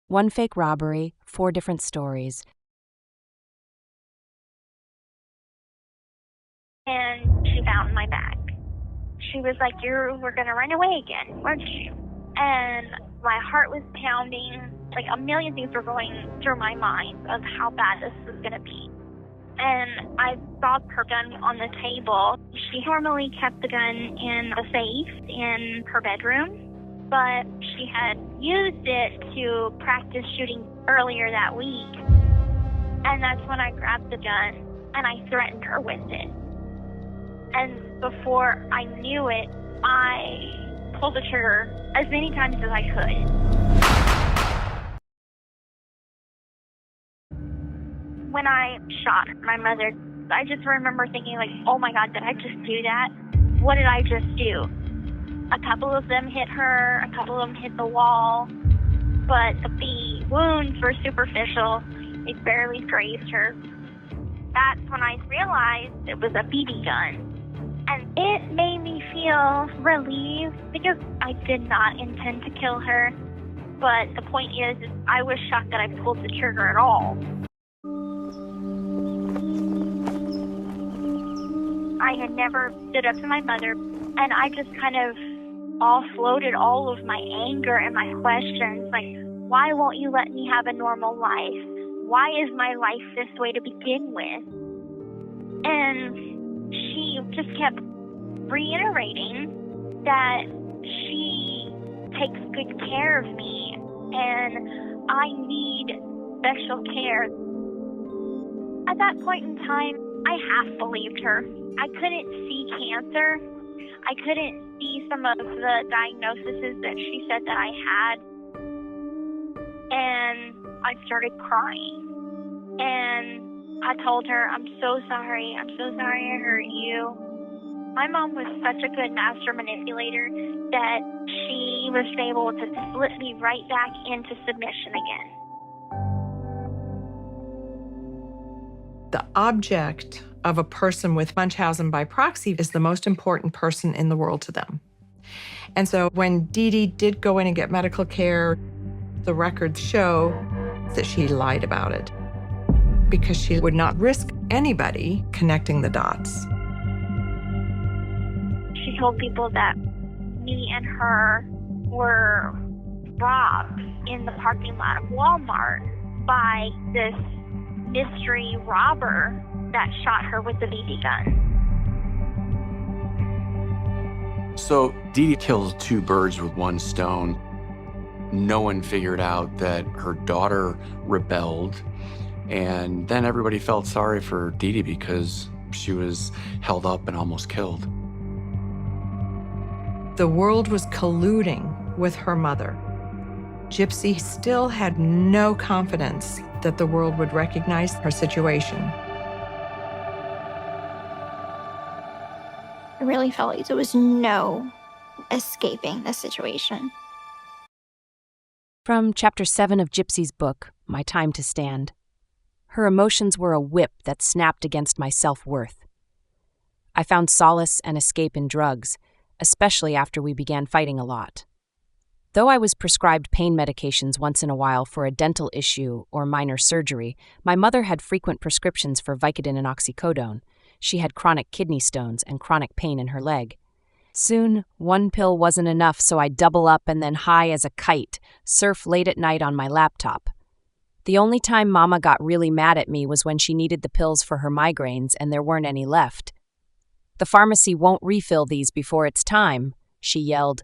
One fake robbery, 4 different stories. And she found my bag. She was like, "You were going to run away again, weren't you?" And my heart was pounding. Like a million things were going through my mind of how bad this was going to be. And I saw her gun on the table. She normally kept the gun in a safe in her bedroom, but she had used it to practice shooting earlier that week. And that's when I grabbed the gun and I threatened her with it. And before I knew it, I pulled the trigger as many times as I could. When I shot my mother, I just remember thinking like, oh my God, did I just do that? What did I just do? A couple of them hit her, a couple of them hit the wall, but the wounds were superficial. They barely grazed her. That's when I realized it was a BB gun. And it made me feel relieved because I did not intend to kill her. But the point is I was shocked that I pulled the trigger at all. I had never stood up to my mother, and I just kind of offloaded all of my anger and my questions, like, why won't you let me have a normal life? Why is my life this way to begin with? And she just kept reiterating that she takes good care of me, and I need special care. At that point in time, I half believed her. I couldn't see cancer. I couldn't see some of the diagnoses that she said that I had. And I started crying. And I told her, I'm so sorry. I'm so sorry I hurt you. My mom was such a good master manipulator that she was able to slip me right back into submission again. The object of a person with Munchausen by proxy is the most important person in the world to them. And so when Dee Dee did go in and get medical care, the records show that she lied about it because she would not risk anybody connecting the dots. She told people that me and her were robbed in the parking lot of Walmart by this mystery robber that shot her with the BB gun. So Dee Dee killed 2 birds with 1 stone. No one figured out that her daughter rebelled, and then everybody felt sorry for Dee Dee because she was held up and almost killed. The world was colluding with her mother. Gypsy still had no confidence that the world would recognize her situation. I really felt like there was no escaping this situation. From Chapter 7 of Gypsy's book, My Time to Stand. Her emotions were a whip that snapped against my self-worth. I found solace and escape in drugs, especially after we began fighting a lot. Though I was prescribed pain medications once in a while for a dental issue or minor surgery, my mother had frequent prescriptions for Vicodin and oxycodone. She had chronic kidney stones and chronic pain in her leg. Soon, 1 pill wasn't enough, so I'd double up and then high as a kite, surf late at night on my laptop. The only time Mama got really mad at me was when she needed the pills for her migraines and there weren't any left. "The pharmacy won't refill these before it's time," she yelled.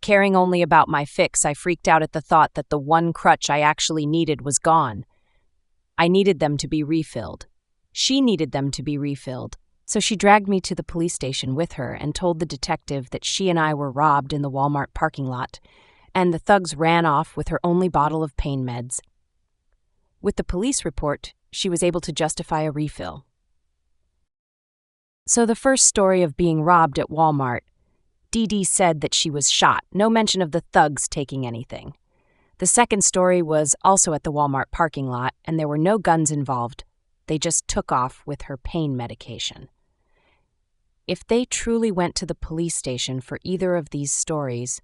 Caring only about my fix, I freaked out at the thought that the one crutch I actually needed was gone. I needed them to be refilled. She needed them to be refilled, so she dragged me to the police station with her and told the detective that she and I were robbed in the Walmart parking lot, and the thugs ran off with her only bottle of pain meds. With the police report, she was able to justify a refill. So the first story of being robbed at Walmart, Dee Dee said that she was shot, no mention of the thugs taking anything. The second story was also at the Walmart parking lot, and there were no guns involved. They just took off with her pain medication. If they truly went to the police station for either of these stories,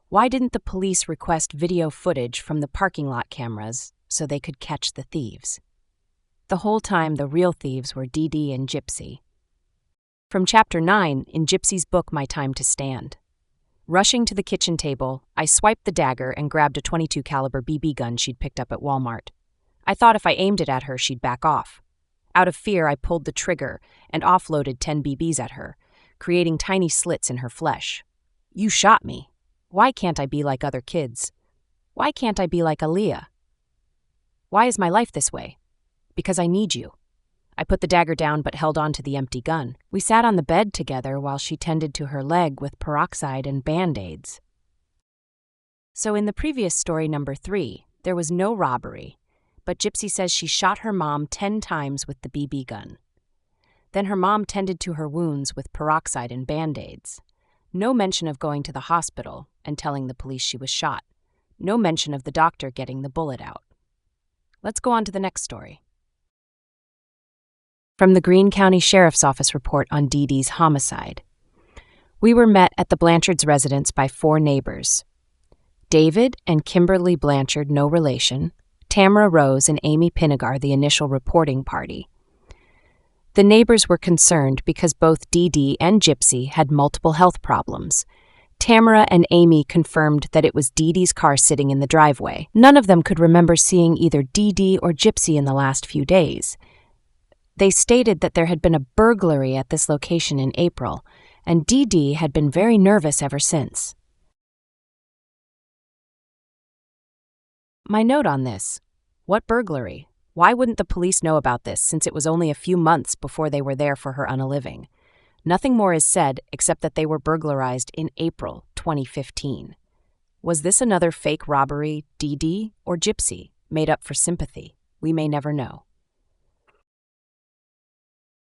Why didn't the police request video footage from the parking lot cameras so they could catch the thieves? The whole time, the real thieves were Dee Dee and Gypsy. From Chapter 9 in Gypsy's book, My Time to Stand. Rushing to the kitchen table, I swiped the dagger and grabbed a .22 caliber BB gun she'd picked up at Walmart. I thought if I aimed it at her, she'd back off. Out of fear, I pulled the trigger and offloaded 10 BBs at her, creating tiny slits in her flesh. You shot me. Why can't I be like other kids? Why can't I be like Aaliyah? Why is my life this way? Because I need you. I put the dagger down but held on to the empty gun. We sat on the bed together while she tended to her leg with peroxide and Band-Aids. So in the previous story, number 3, there was no robbery, but Gypsy says she shot her mom 10 times with the BB gun. Then her mom tended to her wounds with peroxide and Band-Aids. No mention of going to the hospital and telling the police she was shot. No mention of the doctor getting the bullet out. Let's go on to the next story. From the Greene County Sheriff's Office report on Dee Dee's homicide. We were met at the Blanchards' residence by 4 neighbors. David and Kimberly Blanchard, no relation. Tamara Rose and Amy Pinagar, the initial reporting party. The neighbors were concerned because both Dee Dee and Gypsy had multiple health problems. Tamara and Amy confirmed that it was Dee Dee's car sitting in the driveway. None of them could remember seeing either Dee Dee or Gypsy in the last few days. They stated that there had been a burglary at this location in April, and Dee Dee had been very nervous ever since. My note on this: what burglary? Why wouldn't the police know about this since it was only a few months before they were there for her unaliving? Nothing more is said except that they were burglarized in April 2015. Was this another fake robbery, Dee Dee or Gypsy, made up for sympathy? We may never know.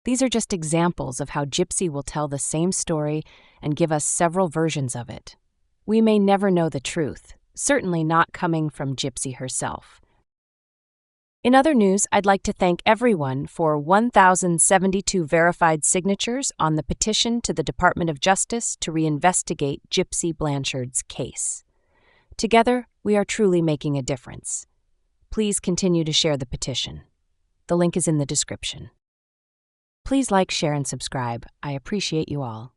These are just examples of how Gypsy will tell the same story and give us several versions of it. We may never know the truth, certainly not coming from Gypsy herself. In other news, I'd like to thank everyone for 1,072 verified signatures on the petition to the Department of Justice to reinvestigate Gypsy Blanchard's case. Together, we are truly making a difference. Please continue to share the petition. The link is in the description. Please like, share, and subscribe. I appreciate you all.